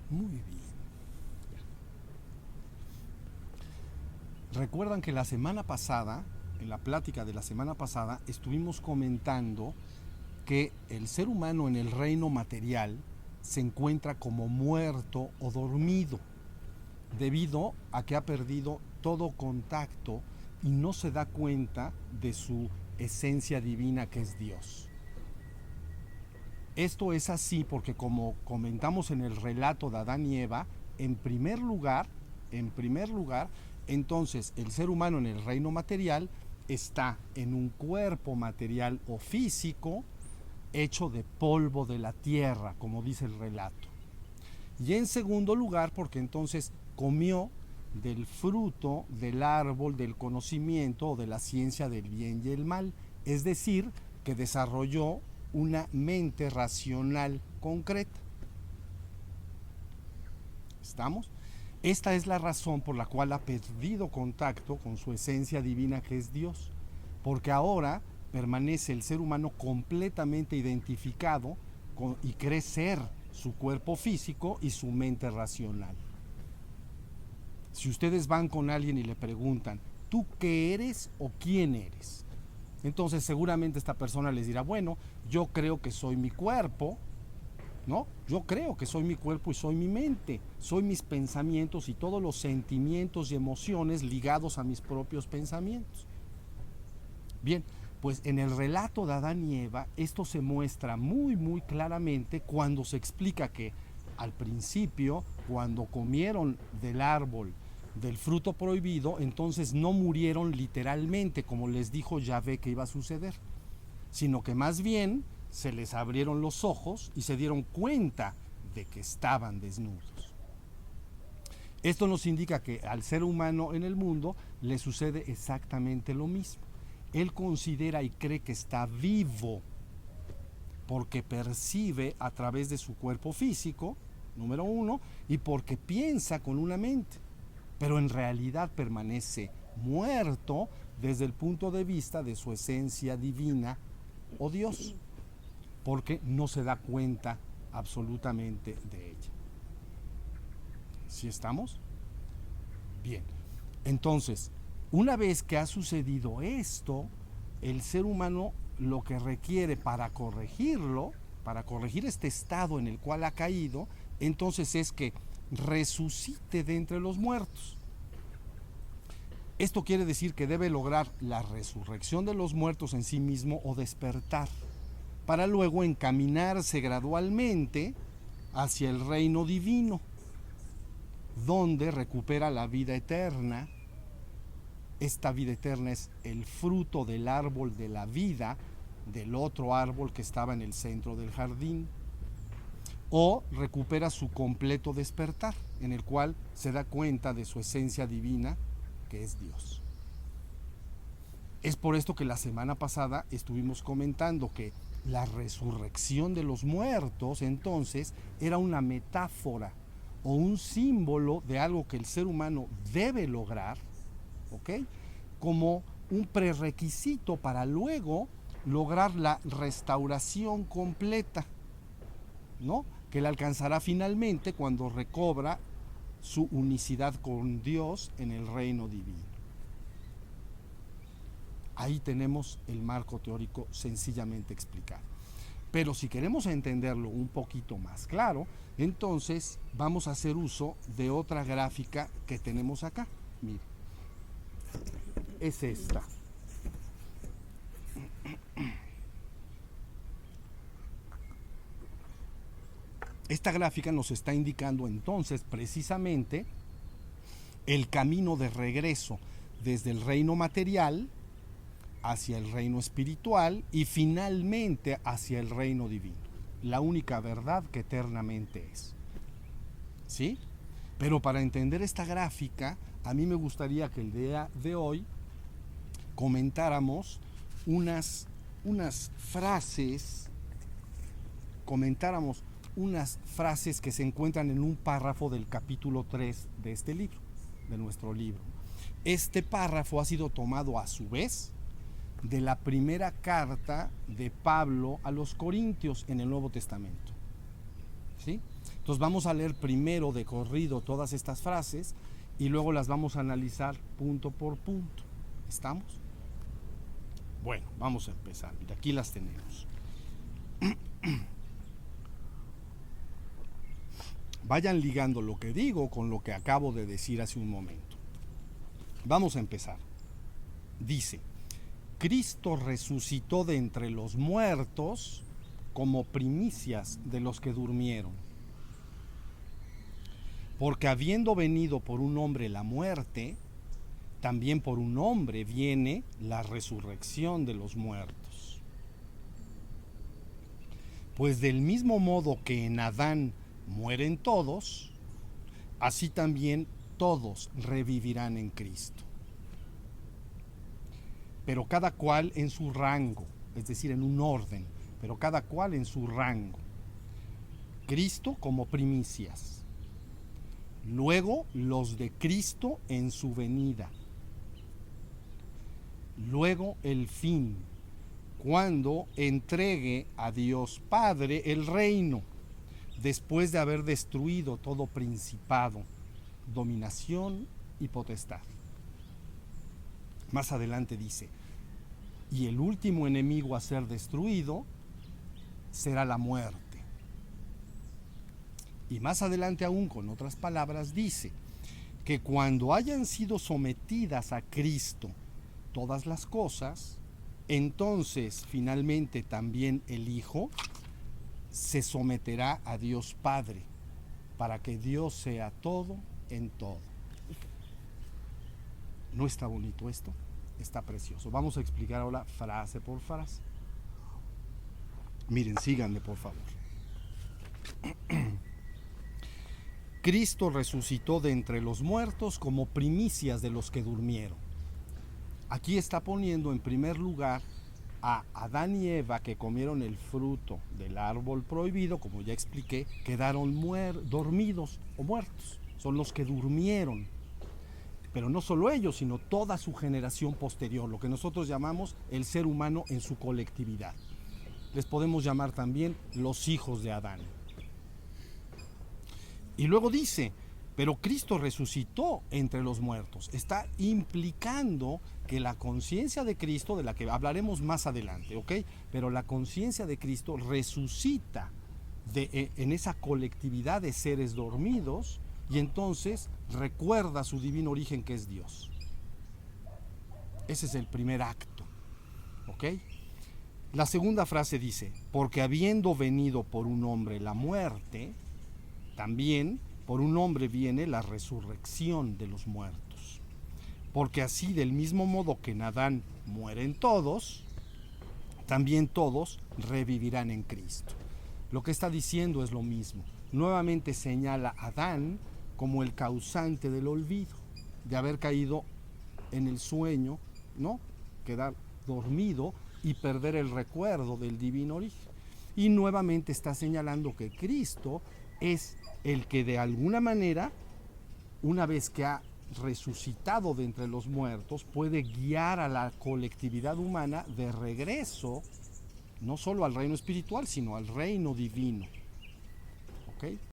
Muy bien. Recuerdan que la semana pasada, en la plática de la semana pasada, estuvimos comentando que el ser humano en el reino material se encuentra como muerto o dormido, debido a que ha perdido todo contacto y no se da cuenta de su esencia divina que es Dios. Esto es así porque, como comentamos en el relato de Adán y Eva, en primer lugar, en primer lugar, entonces el ser humano en el reino material está en un cuerpo material o físico hecho de polvo de la tierra, como dice el relato. Y en segundo lugar, porque entonces comió del fruto del árbol del conocimiento o de la ciencia del bien y el mal, es decir, que desarrolló una mente racional concreta. ¿Estamos? Esta es la razón por la cual ha perdido contacto con su esencia divina que es Dios, porque ahora permanece el ser humano completamente identificado y cree ser su cuerpo físico y su mente racional. Si ustedes van con alguien y le preguntan, ¿tú qué eres o quién eres? Entonces seguramente esta persona les dirá, bueno, yo creo que soy mi cuerpo, ¿no? Yo creo que soy mi cuerpo y soy mi mente, soy mis pensamientos y todos los sentimientos y emociones ligados a mis propios pensamientos. Bien, pues en el relato de Adán y Eva esto se muestra muy claramente cuando se explica que al principio, cuando comieron del árbol del fruto prohibido, entonces no murieron literalmente como les dijo Yahvé que iba a suceder, sino que más bien se les abrieron los ojos y se dieron cuenta de que estaban desnudos. Esto nos indica que al ser humano en el mundo le sucede exactamente lo mismo. Él considera y cree que está vivo porque percibe a través de su cuerpo físico, número uno, y porque piensa con una mente, pero en realidad permanece muerto desde el punto de vista de su esencia divina o Dios, porque no se da cuenta absolutamente de ella. ¿Sí estamos? Bien. Entonces, una vez que ha sucedido esto, el ser humano lo que requiere para corregirlo, para corregir este estado en el cual ha caído, entonces es que resucite de entre los muertos. Esto quiere decir que debe lograr la resurrección de los muertos en sí mismo o despertar, para luego encaminarse gradualmente hacia el reino divino, donde recupera la vida eterna. Esta vida eterna es el fruto del árbol de la vida, del otro árbol que estaba en el centro del jardín. O recupera su completo despertar, en el cual se da cuenta de su esencia divina, que es Dios. Es por esto que la semana pasada estuvimos comentando que la resurrección de los muertos entonces era una metáfora o un símbolo de algo que el ser humano debe lograr, ¿ok? Como un prerequisito para luego lograr la restauración completa, ¿no? Que la alcanzará finalmente cuando recobra su unicidad con Dios en el reino divino. Ahí tenemos el marco teórico sencillamente explicado. Pero si queremos entenderlo un poquito más claro, entonces vamos a hacer uso de otra gráfica que tenemos acá. Mire, es esta. Esta gráfica nos está indicando entonces precisamente el camino de regreso desde el reino material hacia el reino espiritual y finalmente hacia el reino divino, la única verdad que eternamente es. ¿Sí? Pero para entender esta gráfica, a mí me gustaría que el día de hoy comentáramos unas frases, que se encuentran en un párrafo del capítulo 3 de este libro, de nuestro libro. Este párrafo ha sido tomado a su vez de la primera carta de Pablo a los Corintios en el Nuevo Testamento. ¿Sí? Entonces vamos a leer primero de corrido todas estas frases y luego las vamos a analizar punto por punto. ¿Estamos? Bueno, vamos a empezar. Mira, aquí las tenemos. Vayan ligando lo que digo con lo que acabo de decir hace un momento. Vamos a empezar. Dice, Cristo resucitó de entre los muertos como primicias de los que durmieron. Porque habiendo venido por un hombre la muerte, también por un hombre viene la resurrección de los muertos. Pues del mismo modo que en Adán mueren todos, así también todos revivirán en Cristo. Pero cada cual en su rango, es decir, en un orden, pero cada cual en su rango. Cristo como primicias. Luego los de Cristo en su venida. Luego el fin, cuando entregue a Dios Padre el reino, después de haber destruido todo principado, dominación y potestad. Más adelante dice, y el último enemigo a ser destruido será la muerte. Y más adelante aún, con otras palabras, dice que cuando hayan sido sometidas a Cristo todas las cosas, entonces finalmente también el Hijo se someterá a Dios Padre, para que Dios sea todo en todo. ¿No está bonito esto? Está precioso. Vamos a explicar ahora frase por frase. Miren, síganme por favor. Cristo resucitó de entre los muertos como primicias de los que durmieron. Aquí está poniendo en primer lugar a Adán y Eva, que comieron el fruto del árbol prohibido, como ya expliqué, quedaron dormidos o muertos. Son los que durmieron. Pero no solo ellos, sino toda su generación posterior, lo que nosotros llamamos el ser humano en su colectividad. Les podemos llamar también los hijos de Adán. Y luego dice, pero Cristo resucitó entre los muertos. Está implicando que la conciencia de Cristo, de la que hablaremos más adelante, ¿ok? Pero la conciencia de Cristo resucita en esa colectividad de seres dormidos y entonces recuerda su divino origen, que es Dios. Ese es el primer acto, ¿ok? La segunda frase dice, porque habiendo venido por un hombre la muerte, también por un hombre viene la resurrección de los muertos. Porque así, del mismo modo que en Adán mueren todos, también todos revivirán en Cristo. Lo que está diciendo es lo mismo. Nuevamente señala a Adán como el causante del olvido, de haber caído en el sueño, ¿no? Quedar dormido y perder el recuerdo del divino origen. Y nuevamente está señalando que Cristo es el que de alguna manera, una vez que ha resucitado de entre los muertos, puede guiar a la colectividad humana de regreso, no solo al reino espiritual, sino al reino divino. ¿Ok?